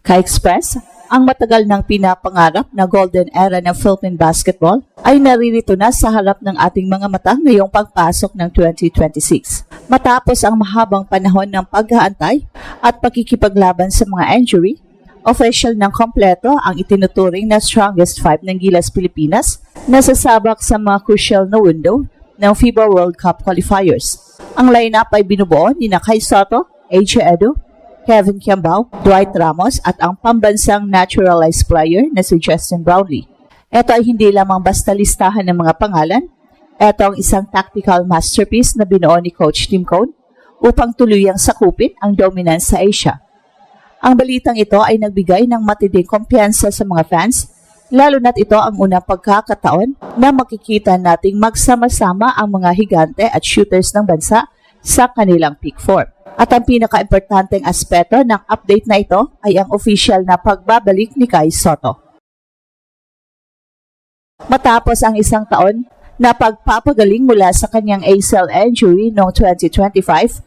Ka-Express, ang matagal ng pinapangarap na golden era ng Philippine basketball ay naririto na sa harap ng ating mga mata ngayong pagpasok ng 2026. Matapos ang mahabang panahon ng pag-aantay at pakikipaglaban sa mga injury, official ng kompleto ang itinuturing na strongest five ng Gilas Pilipinas na sasabak sa mga crucial na window ng FIBA World Cup qualifiers. Ang lineup ay binubuo ni Kai Sotto, AJ Edu, Kevin Kiambao, Dwight Ramos at ang pambansang naturalized player na si Justin Brownlee. Ito ay hindi lamang basta listahan ng mga pangalan. Ito ang isang tactical masterpiece na binuo ni Coach Tim Cone upang tuluyang sakupin ang dominance sa Asia. Ang balitang ito ay nagbigay ng matinding kumpiyansa sa mga fans, lalo na't ito ang unang pagkakataon na makikita nating magsama-sama ang mga higante at shooters ng bansa sa kanilang peak form. At ang pinaka-importanteng aspeto ng update na ito ay ang official na pagbabalik ni Kai Sotto. Matapos ang isang taon na pagpapagaling mula sa kanyang ACL injury noong 2025,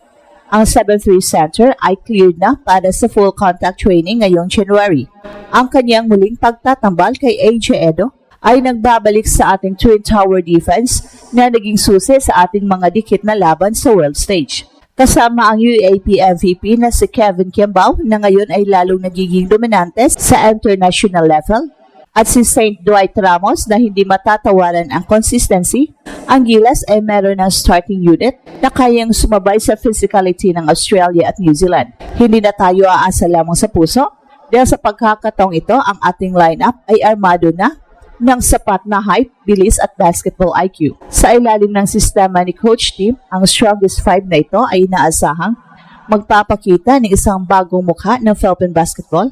ang 7'3" center ay cleared na para sa full contact training ngayong January. Ang kanyang muling pagtatambal kay AJ Edo ay nagbabalik sa ating Twin Tower defense na naging susi sa ating mga dikit na laban sa world stage. Kasama ang UAP MVP na si Kevin Kiambao na ngayon ay lalong nagiging dominante sa international level at si St. Dwight Ramos na hindi matatawaran ang consistency. Ang Gilas ay meron ng starting unit na kayang sumabay sa physicality ng Australia at New Zealand. Hindi na tayo aasa lamang sa puso dahil sa pagkakataong ito ang ating lineup ay armado na ng sapat na height, bilis at basketball IQ. Sa ilalim ng sistema ni Coach Tim, ang strongest five na ito ay inaasahang magpapakita ng isang bagong mukha ng Philippine basketball,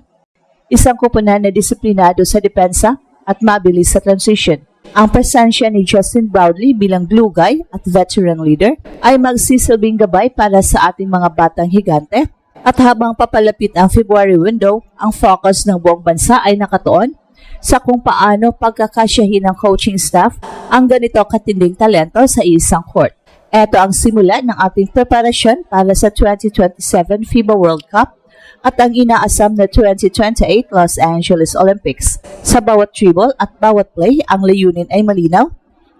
isang kupunan na disiplinado sa depensa at mabilis sa transition. Ang presensya ni Justin Brownlee bilang glue guy at veteran leader ay magsisilbing gabay para sa ating mga batang higante at habang papalapit ang February window, ang focus ng buong bansa ay nakatuon sa kung paano pagkakasyahin ng coaching staff ang ganito katinding talento sa isang court. Ito ang simula ng ating preparasyon para sa 2027 FIBA World Cup at ang inaasam na 2028 Los Angeles Olympics. Sa bawat dribble at bawat play, ang layunin ay malinaw.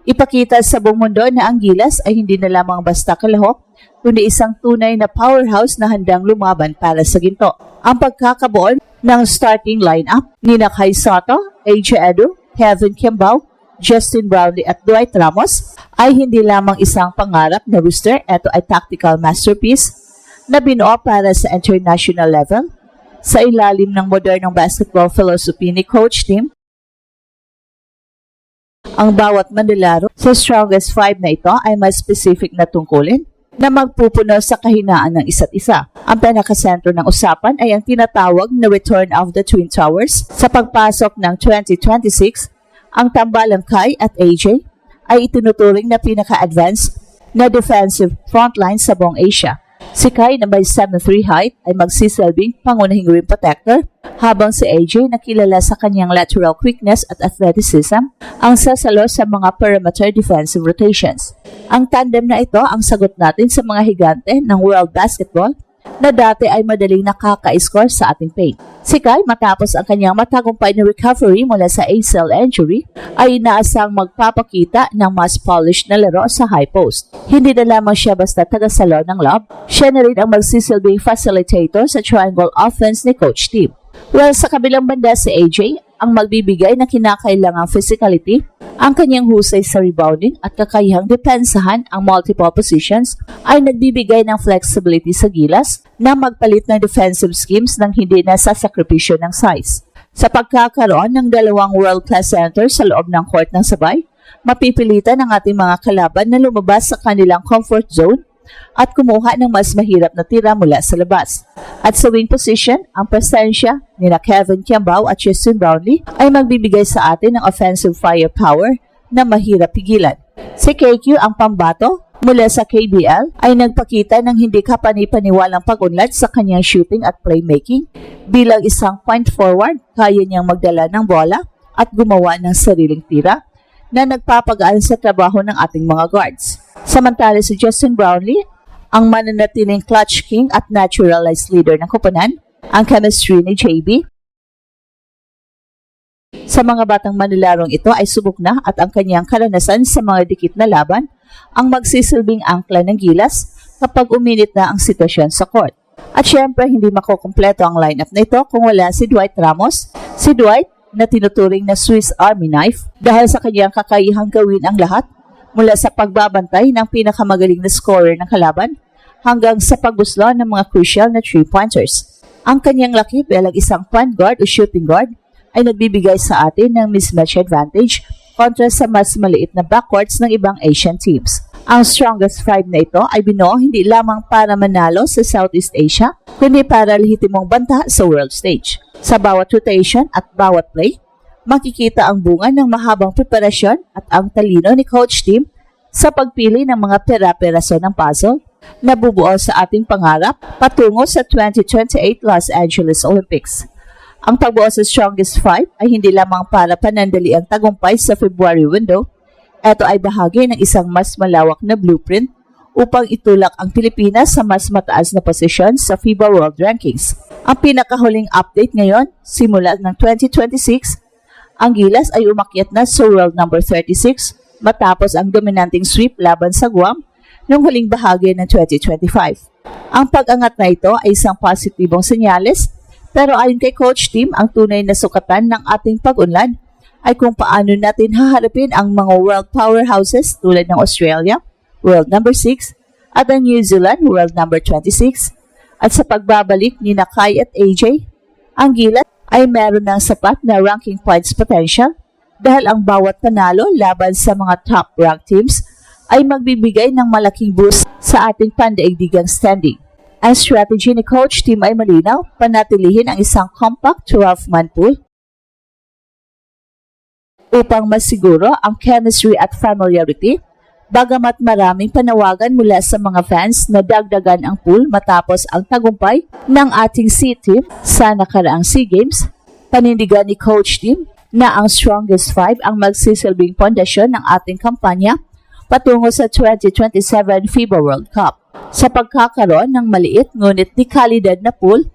Ipakita sa buong mundo na ang Gilas ay hindi na lamang basta kalahok, kundi isang tunay na powerhouse na handang lumaban para sa ginto. Ang pagkakabuo ng starting lineup ni Kai Sotto, AJ Edu, Kevin Kiambao, Justin Brownlee at Dwight Ramos ay hindi lamang isang pangarap na roster. Ito ay tactical masterpiece na binuo para sa international level sa ilalim ng modernong basketball philosophy ni Coach Tim. Ang bawat manlalaro sa strongest five na ito ay may specific na tungkulin na magpupuno sa kahinaan ng isa't isa. Ang pinakasentro ng usapan ay ang tinatawag na Return of the Twin Towers. Sa pagpasok ng 2026, ang tambalang Kai at AJ ay itinuturing na pinaka-advanced na defensive frontline sa buong Asia. Si Kai na may 7'3" height ay magsisilbing pangunahing rim protector, habang si AJ na kilala sa kanyang lateral quickness at athleticism ang sasalo sa mga perimeter defensive rotations. Ang tandem na ito ang sagot natin sa mga higante ng world basketball na dati ay madaling nakaka-score sa ating paint. Si Kai, matapos ang kanyang matagumpay na recovery mula sa ACL injury, ay inaasang magpapakita ng mas polished na laro sa high post. Hindi na lamang siya basta tagasalo ng lob, siya na rin ang magsisilbing facilitator sa triangle offense ni Coach Tim. Well, sa kabilang banda si AJ, ang magbibigay ng kinakailangang physicality, ang kanyang husay sa rebounding at kakayahang depensahan ang multiple positions ay nagbibigay ng flexibility sa Gilas na magpalit ng defensive schemes nang hindi na sasakripisyo ng size. Sa pagkakaroon ng dalawang world-class centers sa loob ng court ng sabay, mapipilitan ang ating mga kalaban na lumabas sa kanilang comfort zone at kumuha ng mas mahirap na tira mula sa labas. At sa wing position, ang presensya ni Kevin Kiambao at Justin Brownlee ay magbibigay sa atin ng offensive firepower na mahirap pigilan. Si KQ, ang pambato mula sa KBL, ay nagpakita ng hindi kapani-paniwalang pag-unlad sa kanyang shooting at playmaking. Bilang isang point forward, kaya niyang magdala ng bola at gumawa ng sariling tira na nagpapagaan sa trabaho ng ating mga guards. Samantala si Justin Brownlee, ang mananatiling clutch king at naturalized leader ng koponan, ang chemistry ni JB Sa mga batang manilarong ito ay subok na at ang kanyang karanasan sa mga dikit na laban ang magsisilbing angkla ng gilas kapag uminit na ang sitwasyon sa court. At syempre, hindi makukumpleto ang lineup na ito kung wala si Dwight Ramos. Si Dwight na tinuturing na Swiss Army knife dahil sa kanyang kakayahang gawin ang lahat mula sa pagbabantay ng pinakamagaling na scorer ng kalaban hanggang sa pagbuslo ng mga crucial na 3-pointers. Ang kanyang lakip bilang isang point guard o shooting guard ay nagbibigay sa atin ng mismatch advantage kontra sa mas maliit na backcourts ng ibang Asian teams. Ang strongest five na ito ay binuo hindi lamang para manalo sa Southeast Asia, kundi para lehitimong banta sa world stage. Sa bawat rotation at bawat play, makikita ang bunga ng mahabang preparasyon at ang talino ni Coach Tim sa pagpili ng mga pera-peraso ng puzzle na bubuo sa ating pangarap patungo sa 2028 Los Angeles Olympics. Ang pagbuo sa Strongest Five ay hindi lamang para panandali ang tagumpay sa February window. Ito ay bahagi ng isang mas malawak na blueprint upang itulak ang Pilipinas sa mas mataas na posisyon sa FIBA World Rankings. Ang pinakahuling update ngayon, simula ng 2026, ang Gilas ay umakyat na sa World number 36 matapos ang dominanting sweep laban sa Guam noong huling bahagi ng 2025. Ang pag-angat na ito ay isang positibong senyales. Pero ayon kay Coach Tim, ang tunay na sukatan ng ating pag-unlad ay kung paano natin haharapin ang mga world powerhouses tulad ng Australia, world number 6, at ang New Zealand, world number 26. At sa pagbabalik ni Nakai at AJ, ang Gilas ay meron ng sapat na ranking points potential dahil ang bawat panalo laban sa mga top-ranked teams ay magbibigay ng malaking boost sa ating pandaigdigang standing. Ang strategy ni Coach Tim ay malinaw, panatilihin ang isang compact 12-man pool upang masiguro ang chemistry at familiarity, bagamat maraming panawagan mula sa mga fans na dagdagan ang pool matapos ang tagumpay ng ating C team sa nakaraang SEA Games. Panindigan ni Coach Tim na ang Strongest Five ang magsisilbing pundasyon ng ating kampanya patungo sa 2027 FIBA World Cup. Sa pagkakaroon ng maliit ngunit di kalidad na pool,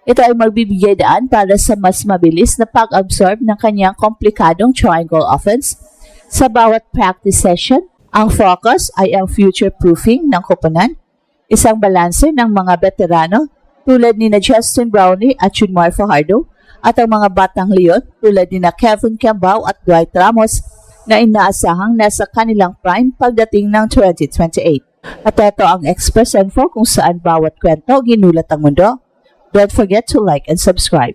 ito ay magbibigay daan para sa mas mabilis na pag-absorb ng kanyang komplikadong triangle offense. Sa bawat practice session, ang focus ay ang future-proofing ng koponan, isang balanse ng mga veterano tulad ni na Justin Brownlee at Junmar Fajardo at ang mga batang leon tulad ni na Kevin Cambao at Dwight Ramos na inaasahang nasa kanilang prime pagdating ng 2028. At ito ang Express Info kung saan bawat kwento ginulat ang mundo. Don't forget to like and subscribe.